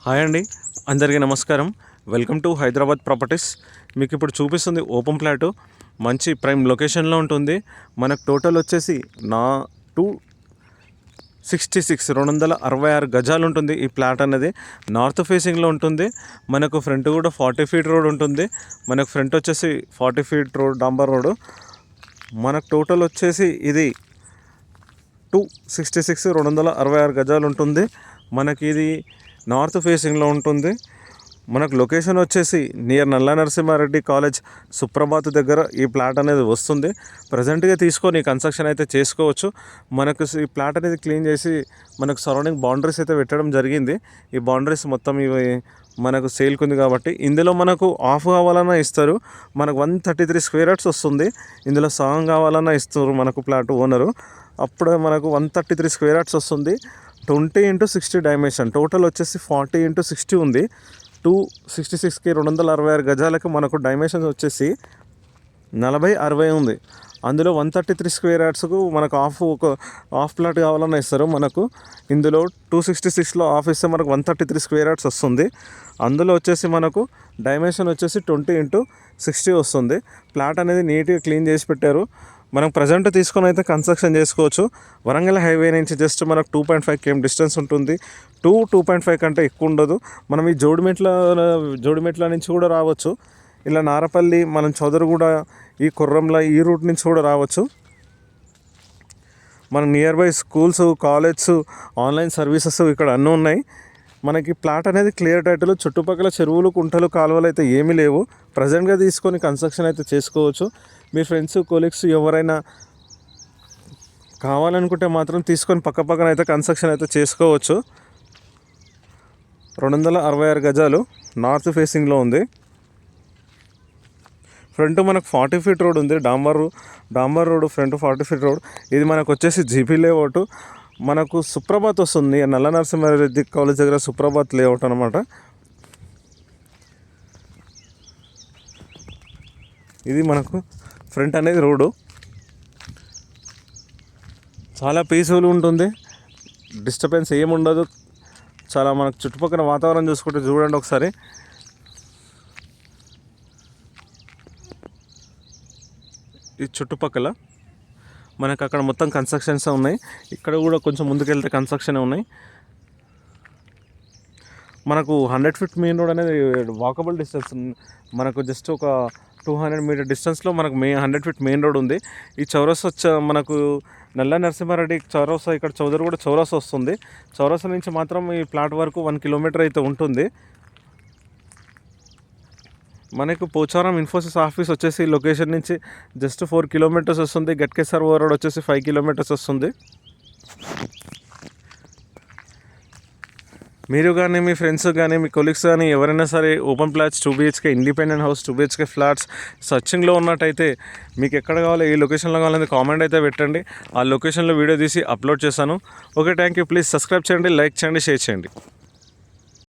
Hi అండి, అందరికీ నమస్కారం. Welcome to Hyderabad properties. మీకు ఇప్పుడు చూపిస్తుంది ఓపెన్ ప్లాట్, మంచి ప్రైమ్ లొకేషన్లో ఉంటుంది. మనకు టోటల్ వచ్చేసి 266 గజాలు ఉంటుంది. ఈ ప్లాట్ అనేది నార్త్ ఫేసింగ్లో ఉంటుంది. మనకు ఫ్రంట్ కూడా 40 ఫీట్ రోడ్ ఉంటుంది. మనకు ఫ్రంట్ వచ్చేసి 40 ఫీట్ రోడ్, డాంబర్ రోడ్. మనకు టోటల్ వచ్చేసి ఇది 266 గజాలు ఉంటుంది. మనకి ఇది నార్త్ ఫేసింగ్లో ఉంటుంది. మనకు లొకేషన్ వచ్చేసి నియర్ నల్ల నరసింహారెడ్డి కాలేజ్ సుప్రభాత్ దగ్గర ఈ ప్లాట్ అనేది వస్తుంది. ప్రజెంట్గా తీసుకొని కన్స్ట్రక్షన్ అయితే చేసుకోవచ్చు. మనకు ఈ ప్లాట్ అనేది క్లీన్ చేసి మనకు సరౌండింగ్ బౌండరీస్ అయితే పెట్టడం జరిగింది. ఈ బౌండరీస్ మొత్తం ఇవి మనకు సేల్కి ఉంది కాబట్టి ఇందులో మనకు ఆఫ్ కావాలన్నా ఇస్తారు. మనకు 133 స్క్వేర్ యార్డ్స్ వస్తుంది. ఇందులో సగం కావాలన్నా ఇస్తారు మనకు ప్లాట్ ఓనరు. అప్పుడే మనకు 133 స్క్వేర్ యార్డ్స్ వస్తుంది. 20x60 డైమెన్షన్, టోటల్ వచ్చేసి 40x60 ఉంది. 266కి 266 గజాలకు మనకు డైమెన్షన్ వచ్చేసి 40x60 ఉంది. అందులో 133 స్క్వేర్ యార్డ్స్కు మనకు హాఫ్ ప్లాట్ కావాలన్నా ఇస్తారు. మనకు ఇందులో 266లో హాఫ్ ఇస్తే మనకు 133 స్క్వేర్ యార్డ్స్ వస్తుంది. అందులో వచ్చేసి మనకు డైమెన్షన్ వచ్చేసి 20x60 వస్తుంది. ప్లాట్ అనేది నీట్గా క్లీన్ చేసి పెట్టారు. మనం ప్రజెంట్ తీసుకొని అయితే కన్స్ట్రక్షన్ చేసుకోవచ్చు. వరంగల్ హైవే నుంచి జస్ట్ మనకు 2.5 km డిస్టెన్స్ ఉంటుంది. 2.5 కంటే ఎక్కువ ఉండదు. మనం ఈ జోడిమెట్ల నుంచి కూడా రావచ్చు. ఇలా నారపల్లి, మనం చౌదరిగూడ, ఈ కుర్రంల ఈ రూట్ నుంచి కూడా రావచ్చు. మన near by schools, colleges, online services ఇక్కడ అన్నీ ఉన్నాయి. మనకి ప్లాట్ అనేది క్లియర్ టైటిల్. చుట్టుపక్కల చెరువులు, కుంటలు, కాలువలు అయితే ఏమీ లేవు. ప్రజెంట్గా తీసుకొని కన్స్ట్రక్షన్ అయితే చేసుకోవచ్చు. మీ ఫ్రెండ్స్, కొలీగ్స్ ఎవరైనా కావాలనుకుంటే మాత్రం తీసుకొని పక్కన అయితే కన్స్ట్రక్షన్ అయితే చేసుకోవచ్చు. 266 గజాలు నార్త్ ఫేసింగ్లో ఉంది. ఫ్రంట్ మనకు 40 ఫీట్ రోడ్ ఉంది. డాంబర్ రోడ్, ఫ్రంట్ 40 ఫీట్ రోడ్. ఇది మనకు వచ్చేసి జీపీ లేఅవుట్. మనకు సుప్రభాత్ వస్తుంది. నల్ల నరసింహారెడ్డి కాలేజ్ దగ్గర సుప్రభాత్ లేఅవుట్ అనమాట. ఇది మనకు ఫ్రంట్ అనేది రోడ్డు చాలా పీస్ఫుల్ ఉంటుంది. డిస్టర్బెన్స్ ఏముండదు. చాలా మనకు చుట్టుపక్కల వాతావరణం చూసుకుంటే చూడండి ఒకసారి. ఈ చుట్టుపక్కల మనకు అక్కడ మొత్తం కన్స్ట్రక్షన్స్ ఉన్నాయి. ఇక్కడ కూడా కొంచెం ముందుకెళ్తే కన్స్ట్రక్షన్ ఉన్నాయి. మనకు 100 ఫీట్ మెయిన్ రోడ్ అనేది వాకబుల్ డిస్టెన్స్. మనకు జస్ట్ ఒక 200 మీటర్ డిస్టెన్స్లో మనకు 100 ఫీట్ మెయిన్ రోడ్ ఉంది. ఈ చౌరస్తా మనకు నల్ల నరసింహారెడ్డి చౌరస్తా, ఇక్కడ చౌదరిగూడ చౌరస్తా వస్తుంది. చౌరస్తా నుంచి మాత్రం ఈ ప్లాట్ వరకు 1 కిలోమీటర్ అయితే ఉంటుంది. మనకు పోచారం ఇన్ఫోసిస్ ఆఫీస్ వచ్చేసి లొకేషన్ నుంచి జస్ట్ 4 కిలోమీటర్స్ వస్తుంది. గట్కేసర్ రోడ్ వచ్చేసి 5 కిలోమీటర్స్ వస్తుంది. మీరు కానీ, మీ ఫ్రెండ్స్ కానీ, మీ కొలీగ్స్ కానీ ఎవరైనా సరే open plots 2 BHK independent house 2 BHK flats సర్చింగ్లో ఉన్నట్టయితే మీకు ఎక్కడ కావాలో, ఏ లొకేషన్లో కావాలని కామెంట్ అయితే పెట్టండి. ఆ లొకేషన్లో వీడియో తీసి అప్లోడ్ చేశాను. Okay, thank you. Please subscribe చేయండి, లైక్ చేయండి, షేర్ చేయండి.